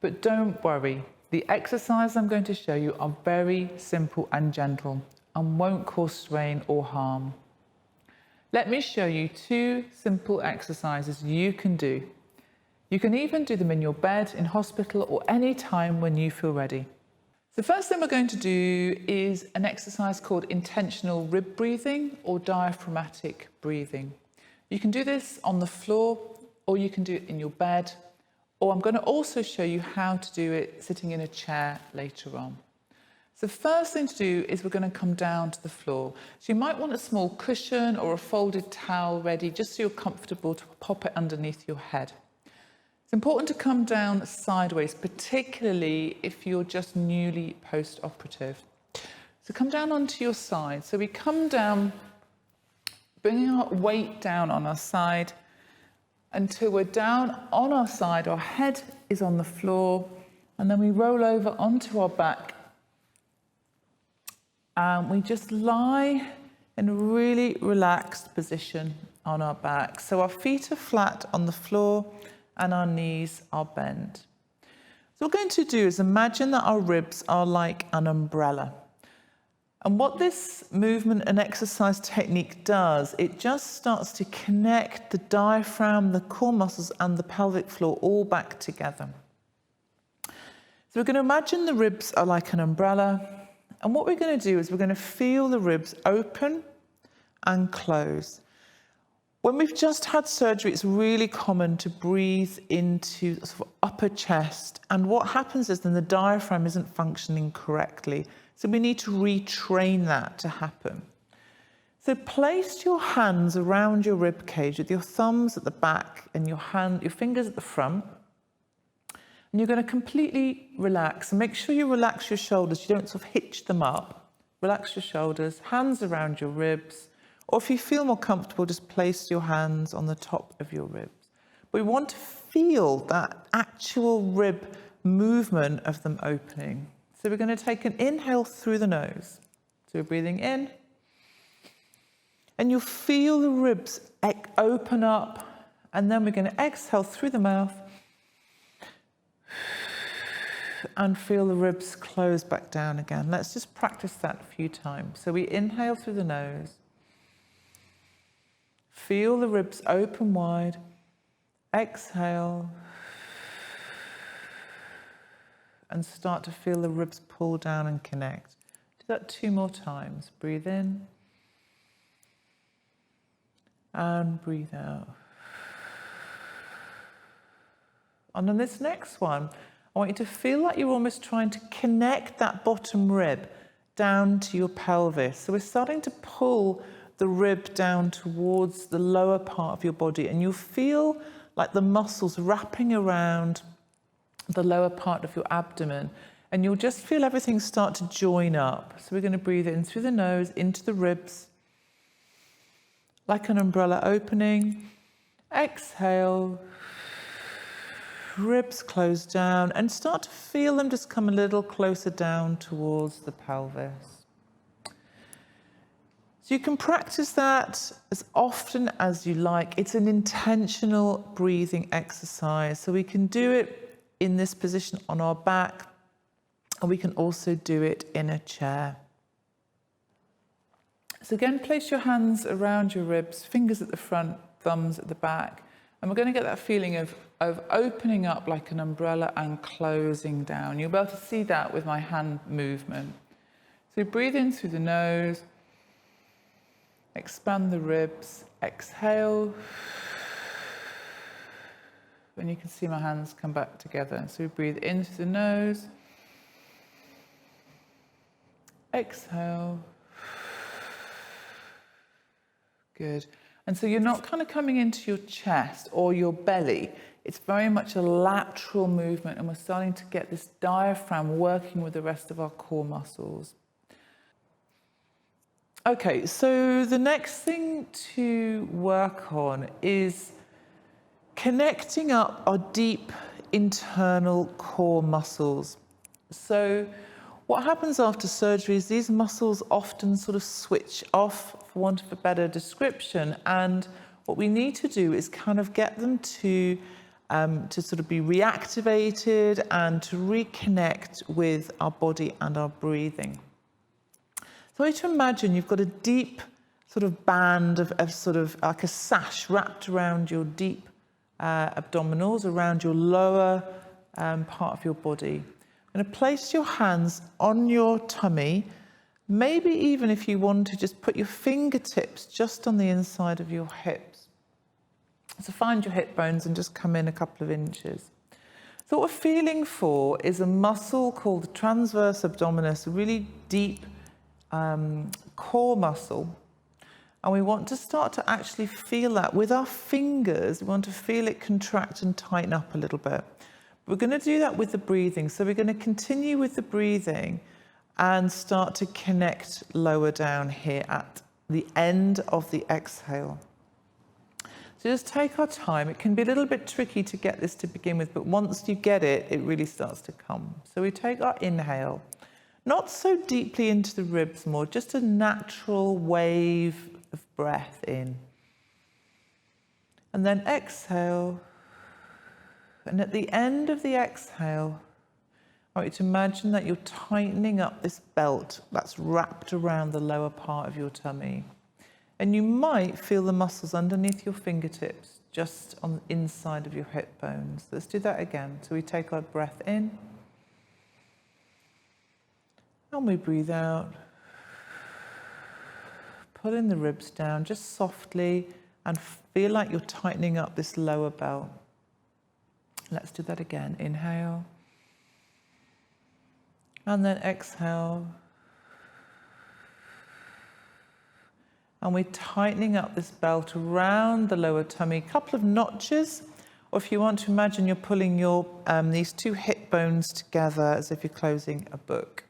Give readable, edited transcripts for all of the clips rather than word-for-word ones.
But don't worry, the exercises I'm going to show you are very simple and gentle and won't cause strain or harm. Let me show you 2 simple exercises you can do. You can even do them in your bed, in hospital, or any time when you feel ready. The first thing we're going to do is an exercise called intentional rib breathing or diaphragmatic breathing. You can do this on the floor, or you can do it in your bed, or I'm going to also show you how to do it sitting in a chair later on. So the first thing to do is we're going to come down to the floor. So you might want a small cushion or a folded towel ready, just so you're comfortable to pop it underneath your head. It's important to come down sideways, particularly if you're just newly post-operative. So come down onto your side. So we come down, bringing our weight down on our side until we're down on our side, our head is on the floor, and then we roll over onto our back. And we just lie in a really relaxed position on our back. So our feet are flat on the floor and our knees are bent. So what we're going to do is imagine that our ribs are like an umbrella. And what this movement and exercise technique does, it just starts to connect the diaphragm, the core muscles and the pelvic floor all back together. So we're going to imagine the ribs are like an umbrella. And what we're going to do is we're going to feel the ribs open and close. When we've just had surgery, it's really common to breathe into the sort of upper chest. And what happens is then the diaphragm isn't functioning correctly. So we need to retrain that to happen. So place your hands around your rib cage with your thumbs at the back and your fingers at the front. And you're going to completely relax. And make sure you relax your shoulders. You don't sort of hitch them up. Relax your shoulders, hands around your ribs. Or if you feel more comfortable, just place your hands on the top of your ribs. But we want to feel that actual rib movement of them opening. So we're going to take an inhale through the nose. So we're breathing in. And you'll feel the ribs open up. And then we're going to exhale through the mouth. And feel the ribs close back down again. Let's just practice that a few times. So we inhale through the nose. Feel the ribs open wide. Exhale. And start to feel the ribs pull down and connect. Do that 2 more times. Breathe in. And breathe out. And on this next one, I want you to feel like you're almost trying to connect that bottom rib down to your pelvis. So we're starting to pull the rib down towards the lower part of your body, and you'll feel like the muscles wrapping around the lower part of your abdomen, and you'll just feel everything start to join up. So we're going to breathe in through the nose into the ribs, like an umbrella opening. Exhale. Ribs close down and start to feel them just come a little closer down towards the pelvis. So you can practice that as often as you like. It's an intentional breathing exercise. So we can do it in this position on our back, and we can also do it in a chair. So again, place your hands around your ribs, fingers at the front, thumbs at the back. And we're going to get that feeling of opening up like an umbrella and closing down. You'll be able to see that with my hand movement. So breathe in through the nose, expand the ribs, exhale. And you can see my hands come back together. So we breathe in through the nose, exhale. Good. And so you're not kind of coming into your chest or your belly. It's very much a lateral movement, and we're starting to get this diaphragm working with the rest of our core muscles. Okay, so the next thing to work on is connecting up our deep internal core muscles. So what happens after surgery is these muscles often sort of switch off, for want of a better description, and what we need to do is kind of get them to to sort of be reactivated and to reconnect with our body and our breathing. So I want you to imagine you've got a deep sort of band of sort of like a sash wrapped around your deep abdominals, around your lower part of your body. I'm going to place your hands on your tummy. Maybe even if you want to just put your fingertips just on the inside of your hips. So find your hip bones and just come in a couple of inches. So what we're feeling for is a muscle called the transverse abdominis, a really deep core muscle. And we want to start to actually feel that with our fingers. We want to feel it contract and tighten up a little bit. We're going to do that with the breathing. So we're going to continue with the breathing and start to connect lower down here at the end of the exhale. So just take our time. It can be a little bit tricky to get this to begin with, but once you get it, it really starts to come. So we take our inhale, not so deeply into the ribs more, just a natural wave of breath in. And then exhale. And at the end of the exhale, I want you to imagine that you're tightening up this belt that's wrapped around the lower part of your tummy. And you might feel the muscles underneath your fingertips, just on the inside of your hip bones. Let's do that again. So we take our breath in. And we breathe out. Pulling the ribs down just softly and feel like you're tightening up this lower belt. Let's do that again. Inhale. And then exhale. And we're tightening up this belt around the lower tummy, a couple of notches, or if you want to imagine you're pulling your these two hip bones together as if you're closing a book.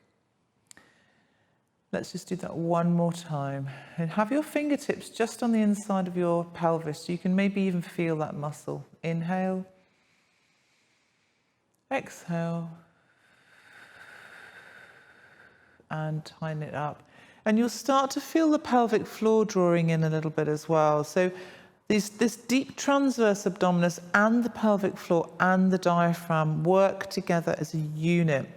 Let's just do that one more time. And have your fingertips just on the inside of your pelvis, so you can maybe even feel that muscle. Inhale. Exhale. And tighten it up. And you'll start to feel the pelvic floor drawing in a little bit as well. So this deep transverse abdominis and the pelvic floor and the diaphragm work together as a unit.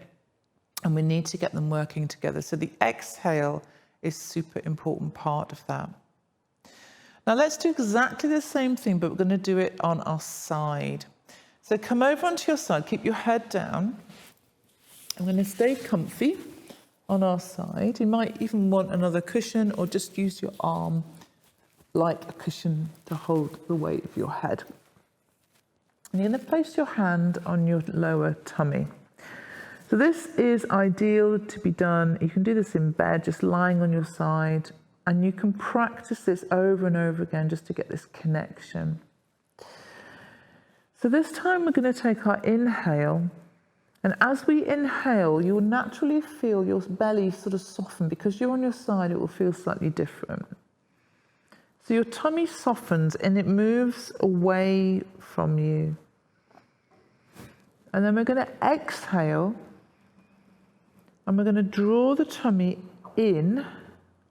And we need to get them working together. So the exhale is a super important part of that. Now let's do exactly the same thing, but we're going to do it on our side. So come over onto your side, keep your head down. I'm going to stay comfy on our side. You might even want another cushion or just use your arm like a cushion to hold the weight of your head. And you're going to place your hand on your lower tummy. So this is ideal to be done. You can do this in bed, just lying on your side, and you can practice this over and over again just to get this connection. So this time we're going to take our inhale. And as we inhale, you'll naturally feel your belly sort of soften. Because you're on your side, it will feel slightly different. So your tummy softens and it moves away from you. And then we're going to exhale. And we're going to draw the tummy in,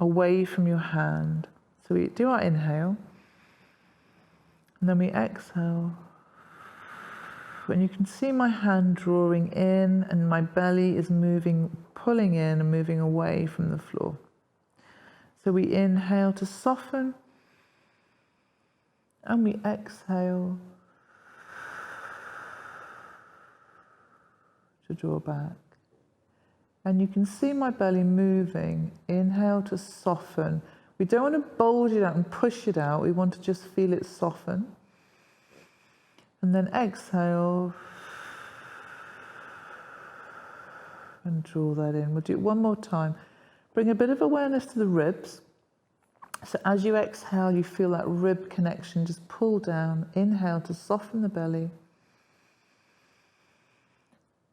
away from your hand. So we do our inhale. And then we exhale. And you can see my hand drawing in and my belly is moving, pulling in and moving away from the floor. So we inhale to soften and we exhale to draw back. And you can see my belly moving. Inhale to soften. We don't want to bulge it out and push it out. We want to just feel it soften. And then exhale and draw that in. We'll do it one more time. Bring a bit of awareness to the ribs. So as you exhale, you feel that rib connection just pull down. Inhale to soften the belly.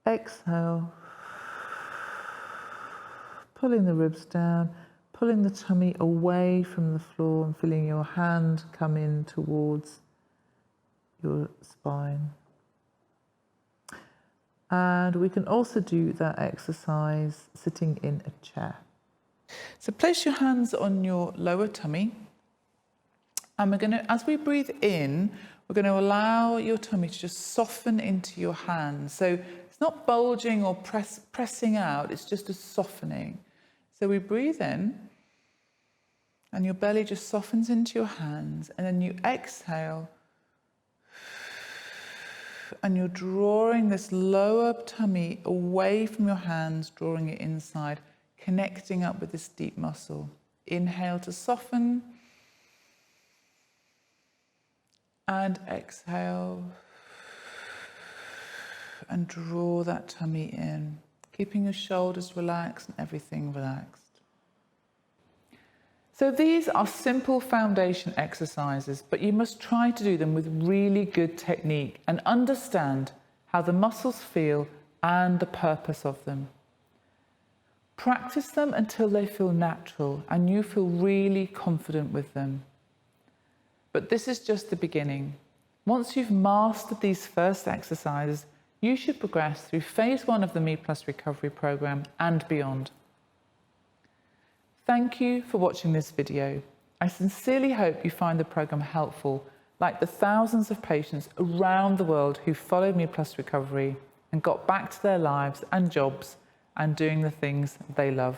Exhale. Pulling the ribs down, pulling the tummy away from the floor and feeling your hand come in towards your spine. And we can also do that exercise sitting in a chair. So place your hands on your lower tummy. And we're going to, as we breathe in, we're going to allow your tummy to just soften into your hands. So it's not bulging or pressing out, it's just a softening. So we breathe in and your belly just softens into your hands, and then you exhale and you're drawing this lower tummy away from your hands, drawing it inside, connecting up with this deep muscle. Inhale to soften and exhale and draw that tummy in, keeping your shoulders relaxed and everything relaxed. So these are simple foundation exercises, but you must try to do them with really good technique and understand how the muscles feel and the purpose of them. Practice them until they feel natural and you feel really confident with them. But this is just the beginning. Once you've mastered these first exercises, you should progress through phase 1 of the Me Plus Recovery Programme and beyond. Thank you for watching this video. I sincerely hope you find the programme helpful, like the thousands of patients around the world who followed Me Plus Recovery and got back to their lives and jobs and doing the things they love.